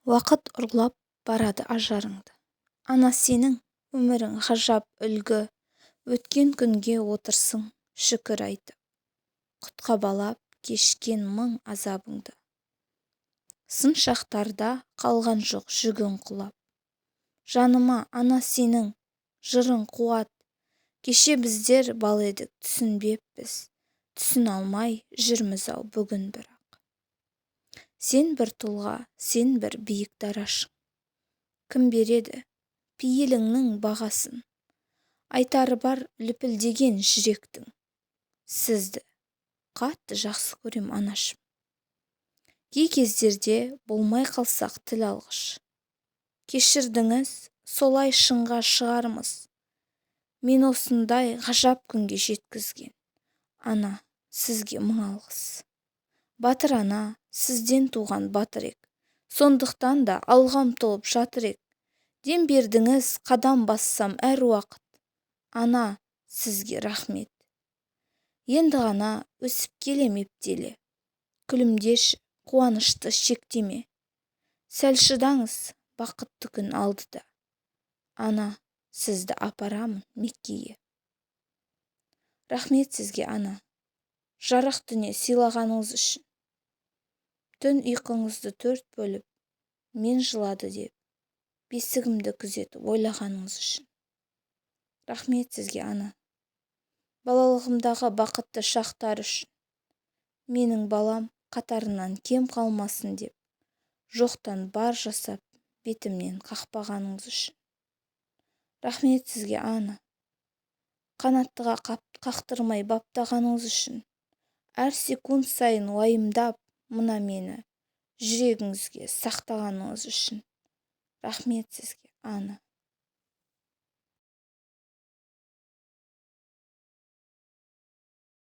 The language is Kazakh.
Уақыт ұрлап барады ажарыңды. Ана сенің өмірің ғажап үлгі, өткен күнге отырсың шүкір айтып. Құтқа балап кешкен мың азабыңды. Сын шақтарда қалған жоқ жүгің құлап. Жаныма ана сенің жырың қуат. Кеше біздер бал едік түсінбеппіз. Түсін алмай жүрміз-ау бүгін бірақ. Сен бір тұлға, сен бір биік дарашың. Кім береді пейіліңнің бағасын? Айтары бар лүпілдеген жүректің. Сізді қатты жақсы көрем анашым. Кей кездерде болмай қалсақ тіл алғыш. Кешірдіңіз, солай шыңға шығармыз. Мен осындай ғажап күнге жеткізген. Ана, сізге мың алғыс. Батыр ана, сізден туған батыр ек. Сондықтан да алға ұмтылып жатыр ек. Дем бердіңіз, қадам бассам әр уақыт. Ана, сізге рахмет. Енді ғана өсіп келем ептеле. Күлімдеші, қуанышты шектеме. Сәл шыдаңыз, бақытты күн алдыда. Ана, сізді апарамын Меккеге. Рахмет сізге, ана. Жарық дүние сыйлағаныңыз үшін. Түн ұйқыңызды төрт бөліп, мен жылады деп, бесігімді күзетіп ойлағаныңыз үшін. Рахмет сізге, ана. Балалығымдағы бақытты шақтар үшін. Менің балам қатарынан кем қалмасын деп, жоқтан бар жасап, бетімнен қақпағаныңыз үшін. Рахмет сізге, ана. Қанаттыға қақтырмай баптағаныңыз үшін. Әр секунд сайын уайымдап, мына мені жүрегіңізге сақтағаныңыз үшін. Рахмет сізге, ана.